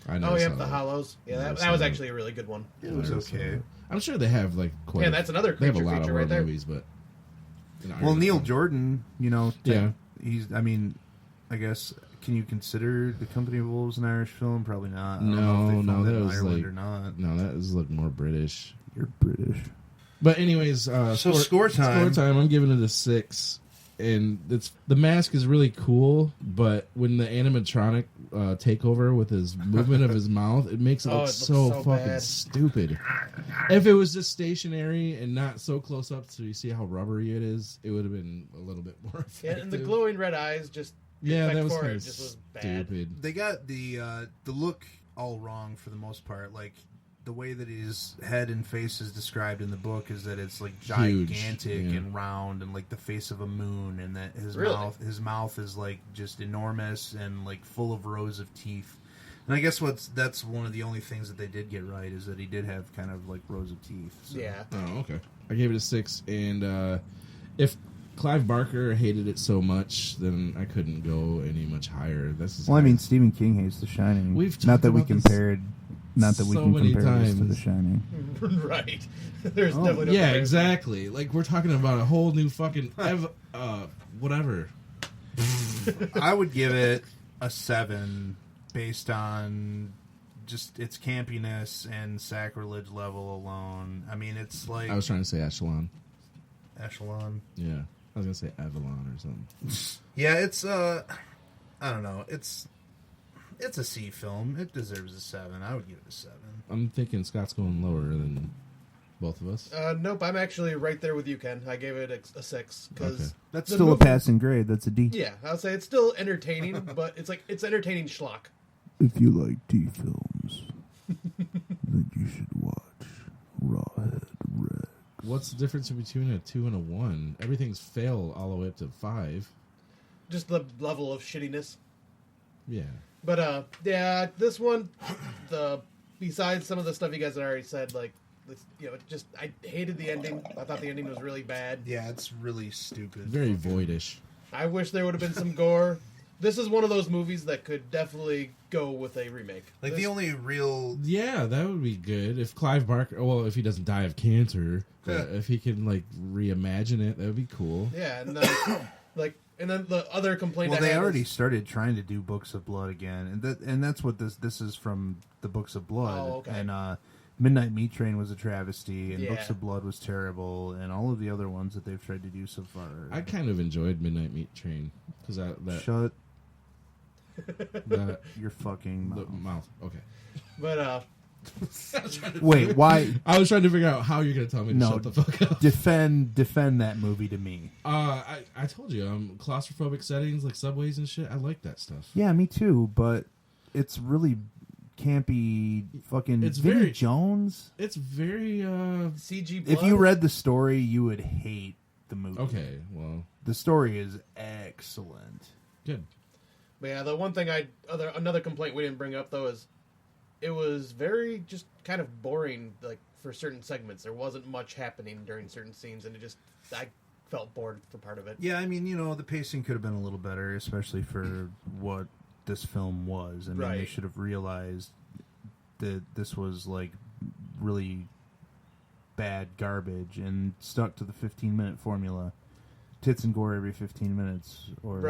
I Oh, yeah, The Hollows. Yeah, that was actually a really good one. It was okay. I'm sure they have like quite. Yeah, that's another They have a creature lot of feature horror right there. movies, but. Well, Neil Jordan, Yeah. he's. I mean, I guess. Can you consider The Company of Wolves an Irish film? Probably not. I don't know if they filmed it in Ireland or not. No, that was like more British. You're British. But anyways, so score time. Score time. I'm giving it a 6, and the mask is really cool. But when the animatronic take over with his movement of his mouth, it makes it look so fucking bad. stupid. If it was just stationary and not so close up, so you see how rubbery it is, it would have been a little bit more effective. Yeah, and the glowing red eyes just. Yeah, that was kind kind of of bad. stupid. They got the look all wrong for the most part. Like the way that his head and face is described in the book is that it's like gigantic and round and like the face of a moon, and that his mouth is like just enormous and like full of rows of teeth. And I guess that's one of the only things that they did get right is that he did have kind of like rows of teeth. So. Yeah. Oh, okay. I gave it a 6, and if Clive Barker hated it so much, then I couldn't go any much higher. I mean, Stephen King hates The Shining. We've not that we talked about compared. Not that so we can many compare this to times. The Shining. Right. There's definitely no yeah, comparison. exactly. Like we're talking about a whole new fucking whatever. I would give it a 7 based on just its campiness and sacrilege level alone. I mean, it's like I was trying to say Echelon. Yeah, I was gonna say Avalon or something. Yeah, it's I don't know. It's a C film. It deserves a 7. I would give it a 7. I'm thinking Scott's going lower than both of us. Nope, I'm actually right there with you, Ken. I gave it a 6 because That's still a passing grade. That's a D. Yeah, I'll say it's still entertaining, but it's entertaining schlock. If you like D films, then you should watch Rawhead Rex. What's the difference between a 2 and a 1? Everything's fail all the way up to 5. Just the level of shittiness. Yeah. But yeah, this one, besides some of the stuff you guys had already said, like, I hated the ending. I thought the ending was really bad. Yeah, it's really stupid. Very voidish. I wish there would have been some gore. This is one of those movies that could definitely go with a remake. Like the only real... Yeah, that would be good. If Clive Barker... Well, if he doesn't die of cancer, if he can, like, reimagine it, that would be cool. Yeah, and then, and then the other complaint Well, they already started trying to do Books of Blood again. And that's what this is from the Books of Blood. Oh, okay. And Midnight Meat Train was a travesty, and Yeah. Books of Blood was terrible, and all of the other ones that they've tried to do so far. I kind of enjoyed Midnight Meat Train. Because that... Shut that your fucking mouth. mouth. Okay. But, Wait, why? I was trying to figure out how you're going to tell me to shut the fuck up. Defend that movie to me. I told you, claustrophobic settings like subways and shit, I like that stuff. Yeah, me too. But it's really campy. Fucking. It's Vinnie very Jones. It's very CG blood. If you read the story, you would hate the movie. Okay, well, the story is excellent. Good. But yeah, the one thing another complaint we didn't bring up though is it was very just kind of boring. Like for certain segments, there wasn't much happening during certain scenes, and I felt bored for part of it. Yeah, I mean, the pacing could have been a little better, especially for what this film was. I mean, they should have realized that this was like really bad garbage and stuck to the 15-minute formula. Tits and gore every 15 minutes, or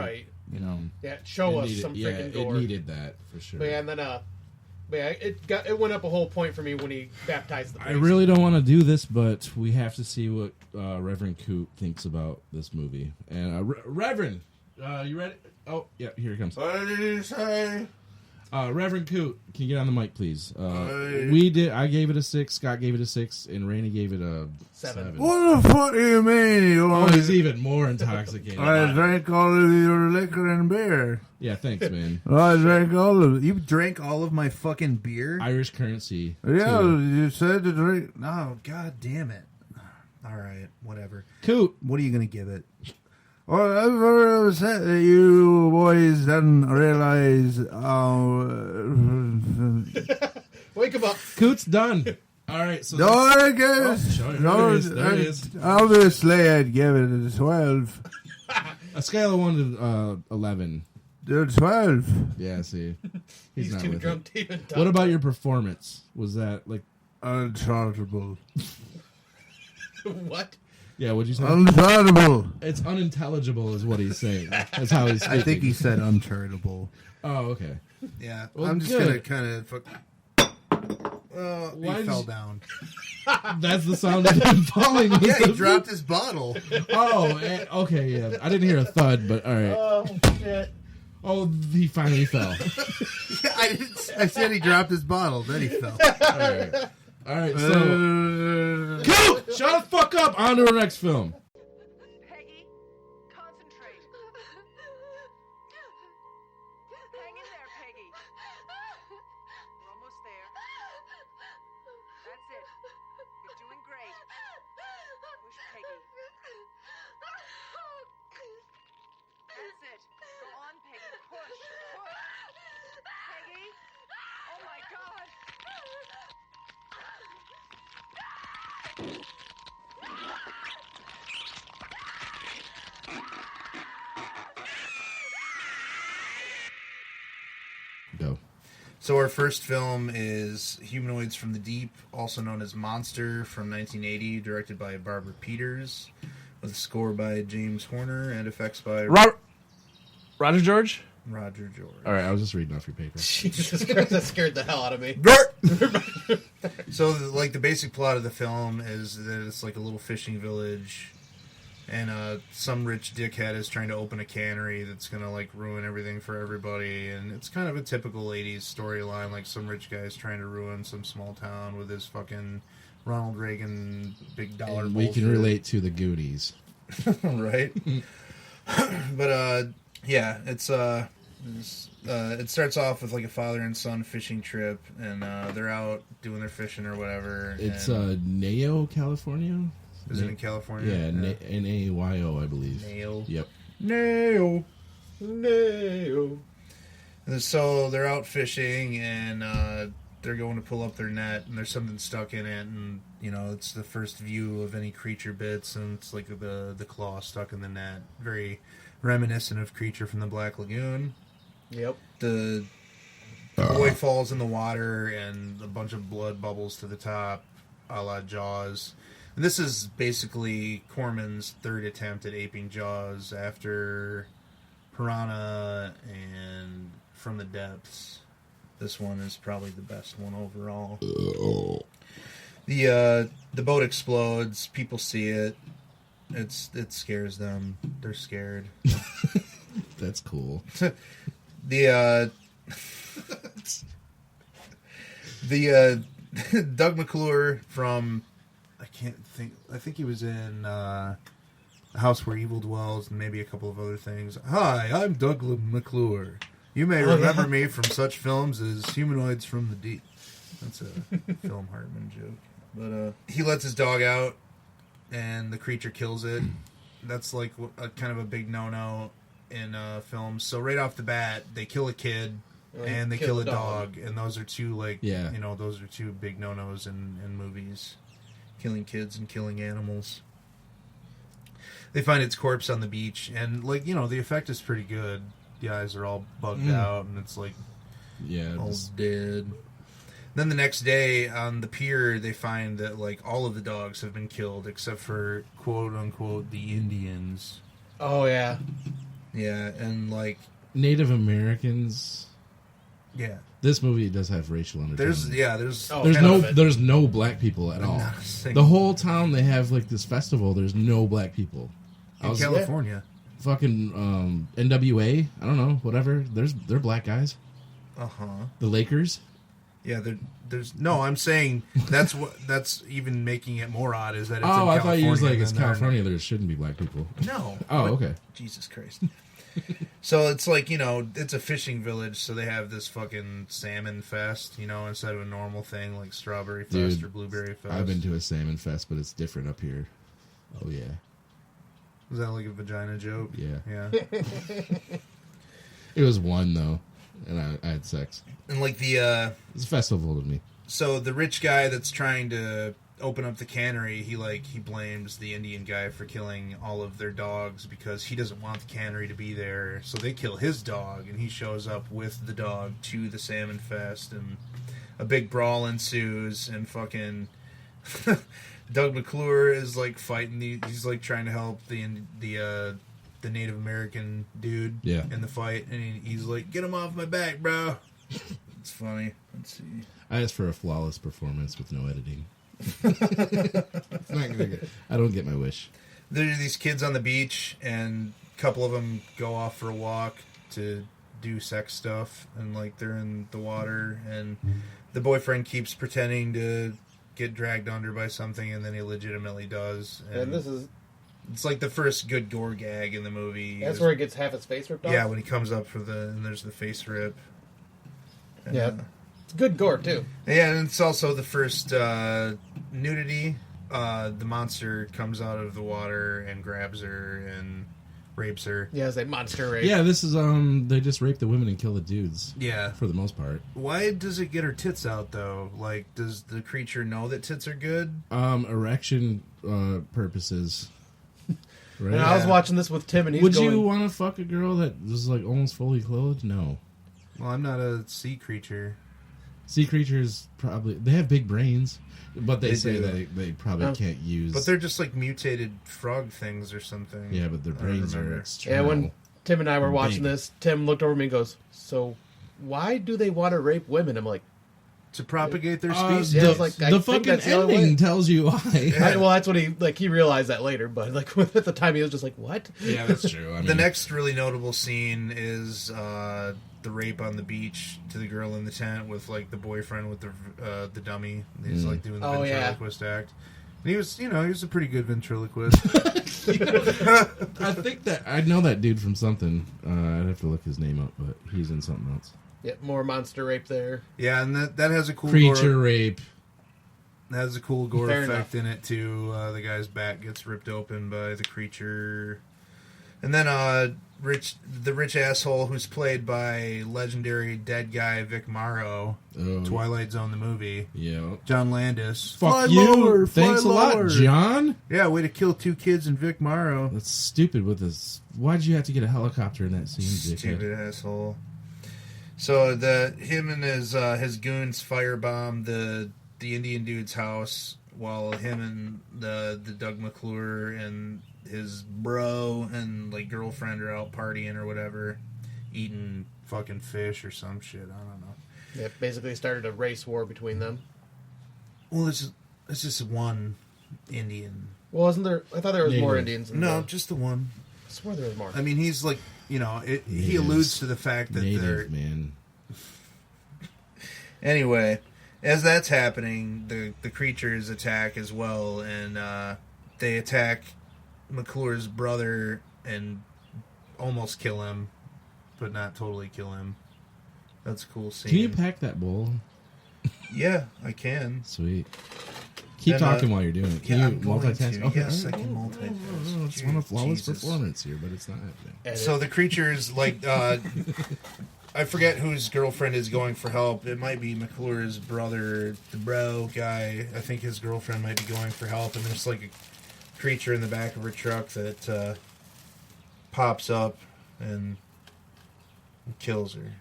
yeah, show us some freaking gore. It needed that for sure. But yeah, and then it went up a whole point for me when he baptized the priest. I really don't want to do this, but we have to see what Reverend Coot thinks about this movie. And Reverend, you ready? Oh yeah, here he comes. What did you say? Reverend Coot, can you get on the mic, please? We did. I gave it a 6. Scott gave it a 6, and Randy gave it a 7. What the fuck do you mean? He's even more intoxicated. I drank all of your liquor and beer. Yeah, thanks, man. I drank all of it. You drank all of my fucking beer? Irish currency. Yeah, too. you said to drink. Oh, god damn it. All right, whatever. Coot. What are you going to give it? Well, I'm very upset that you boys didn't realize. Wake him up. Coot's done. All right. So no, I guess. there it is. Obviously, I'd give it a 12. A scale of 1 to 11. They're 12. Yeah, see. He's not too with drunk it. to even talk. What about your performance? Was that like... Uncharitable. What? Yeah, what'd you say? Uncharitable. It's unintelligible is what he's saying. That's how he's speaking. I think he said uncharitable. Oh, okay. Yeah. Well, I'm just good. going to kind of... he fell down. That's the sound of him falling. Yeah, he dropped his bottle. Oh, okay, yeah. I didn't hear a thud, but all right. Oh, shit. Oh, he finally fell. Yeah, I said he dropped his bottle, then he fell. All right, so... Coot! Shut the fuck up! On to our next film. Peggy, concentrate. Hang in there, Peggy. We're almost there. That's it. You're doing great. Push, Peggy. That's it. Go on, Peggy. Push. Peggy. Oh my God. Go. So our first film is Humanoids from the Deep, also known as Monster, from 1980, directed by Barbara Peters, with a score by James Horner and effects by Roger George? Roger George. All right, I was just reading off your paper. Jesus Christ, that scared the hell out of me. So, like, the basic plot of the film is that it's like a little fishing village, and some rich dickhead is trying to open a cannery that's gonna like ruin everything for everybody, and it's kind of a typical 80s storyline, like some rich guy's trying to ruin some small town with his fucking Ronald Reagan big dollar And we can bullshit. relate to the Goonies. Right? But yeah, it starts off with like a father and son fishing trip, and they're out doing their fishing or whatever. It's and Nao, California? is it in California? Yeah, Nayo, I believe. Nail. Yep. Nail. No. And so they're out fishing, and they're going to pull up their net, and there's something stuck in it, and you know it's the first view of any creature bits, and it's like the claw stuck in the net, very reminiscent of Creature from the Black Lagoon. Yep. The boy falls in the water, and a bunch of blood bubbles to the top, a la Jaws. And this is basically Corman's third attempt at aping Jaws after Piranha and From the Depths. This one is probably the best one overall. The boat explodes. People see it. It scares them. They're scared. That's cool. The Doug McClure from I think he was in House Where Evil Dwells and maybe a couple of other things. Hi, I'm Doug McClure. You may remember me from such films as Humanoids from the Deep. That's a Phil Hartman joke. But he lets his dog out, and the creature kills it. That's like a kind of a big no-no in films. So right off the bat, they kill a kid and they kill a dog, and those are two those are two big no-nos in movies. Killing kids and killing animals. They find its corpse on the beach, and the effect is pretty good. The eyes are all bugged out, and it's like all dead. Then the next day on the pier, they find that all of the dogs have been killed except for quote unquote the Indians. Oh yeah. Yeah, and Native Americans. Yeah. This movie does have racial undertones. There's no black people at all. The whole town they have this festival. There's no black people. In California. Fucking NWA. I don't know. Whatever. They're black guys. The Lakers. Yeah, there's no. I'm saying that's even making it more odd. Is that it's in I California thought you was it's California. There shouldn't be black people. No. Oh, okay. Jesus Christ. So it's it's a fishing village, so they have this fucking salmon fest, instead of a normal thing like Strawberry Fest or Blueberry Fest. I've been to a salmon fest, but it's different up here. Oh yeah. Was that like a vagina joke? Yeah. Yeah. It was one though, and I had sex. And it's a festival to me. So the rich guy that's trying to open up the cannery, he blames the Indian guy for killing all of their dogs because he doesn't want the cannery to be there. So they kill his dog, and he shows up with the dog to the salmon fest, and a big brawl ensues, and fucking Doug McClure is like fighting he's like trying to help the Native American dude in the fight, and he's like, "Get him off my back, bro." It's funny. Let's see. I asked for a flawless performance with no editing. It's not gonna get, I don't get my wish. There are these kids on the beach, and a couple of them go off for a walk to do sex stuff, and like they're in the water, and the boyfriend keeps pretending to get dragged under by something, and then he legitimately does. And this is... It's like the first good gore gag in the movie. That's where he gets half his face ripped off? Yeah, when he comes up and there's the face rip. And, yeah. It's good gore, too. Yeah, and it's also the first nudity. The monster comes out of the water and grabs her and rapes her. Yeah, it's a monster rape. Yeah, this is, they just rape the women and kill the dudes. Yeah. For the most part. Why does it get her tits out, though? Like, does the creature know that tits are good? Erection purposes. Right? And I was watching this with Tim, and he's Would you want to fuck a girl that was like almost fully clothed? No. Well, I'm not a sea creature. Sea creatures they have big brains, but they say do. that they probably can't use. But they're just like mutated frog things or something. Yeah, but their brains are extreme. Yeah, when Tim and I were watching this, Tim looked over at me and goes, "So, why do they want to rape women?" I'm like, to propagate their species. Yeah, the fucking ending tells you why. Well, that's what he realized that later, but like at the time he was just like, "What?" Yeah, that's true. I mean, the next really notable scene is the rape on the beach to the girl in the tent with like the boyfriend with the dummy. He's like doing the ventriloquist act. And he was a pretty good ventriloquist. I think that I know that dude from something. I'd have to look his name up, but he's in something else. Yep, more monster rape there. Yeah, and that has a cool creature rape. That has a cool gore Fair effect enough. in it too. The guy's back gets ripped open by the creature, and then the rich asshole who's played by legendary dead guy Vic Morrow, Twilight Zone the movie. Yeah, John Landis. Fuck fly you! Lower, Thanks a lot, lower. John. Yeah, way to kill 2 kids and Vic Morrow. That's stupid. With this, why'd you have to get a helicopter in that scene? Stupid asshole. So him and his goons firebomb the Indian dude's house while him and the Doug McClure and his bro and like girlfriend are out partying or whatever, eating fucking fish or some shit. I don't know. Yeah, basically started a race war between them. Well, it's just one Indian. Well, wasn't there? I thought there was more Native. Indians. No, just the one. I swear there was more. I mean, he's like, he alludes to the fact that they're... Native, man. Anyway, as that's happening, the creatures attack as well, and they attack McClure's brother and almost kill him, but not totally kill him. That's a cool scene. Can you pack that bowl? Yeah, I can. Sweet. Keep talking while you're doing it. Can you multitask? Okay. Yes, I can multitask. It's one of flawless performance here, but it's not happening. So the creatures, like, I forget whose girlfriend is going for help. It might be McClure's brother, the bro guy. I think his girlfriend might be going for help, and there's like a creature in the back of her truck that pops up and kills her.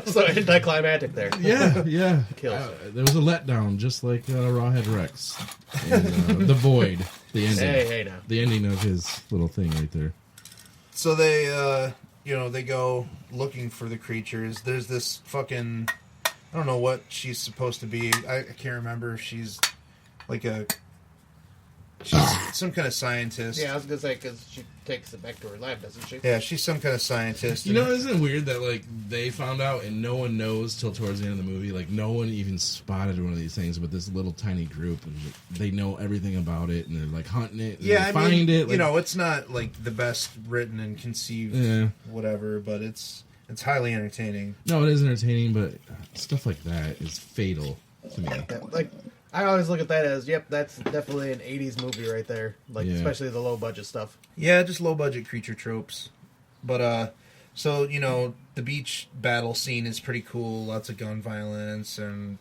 So anticlimactic there. Yeah. Kills. There was a letdown, just like Rawhead Rex. And, the Void, the ending. Hey now. The ending of his little thing right there. So they, they go looking for the creatures. There's this fucking... I don't know what she's supposed to be. I can't remember if she's like she's some kind of scientist. Yeah, I was gonna say because she takes it back to her lab, doesn't she? Yeah, she's some kind of scientist. You know, isn't it weird that like they found out and no one knows till towards the end of the movie? Like no one even spotted one of these things, but this little tiny group, and they know everything about it, and they're like hunting it. And they find it. Like, it's not like the best written and conceived, whatever, but it's highly entertaining. No, it is entertaining, but stuff like that is fatal to me. Yeah, like I always look at that as, yep, that's definitely an '80s movie right there. Like especially the low budget stuff. Yeah, just low budget creature tropes. But so the beach battle scene is pretty cool. Lots of gun violence, and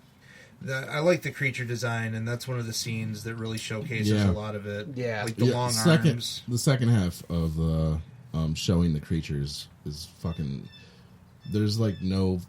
I like the creature design, and that's one of the scenes that really showcases a lot of it. Yeah. Like the long arms. The second half of the showing the creatures is fucking... There's like no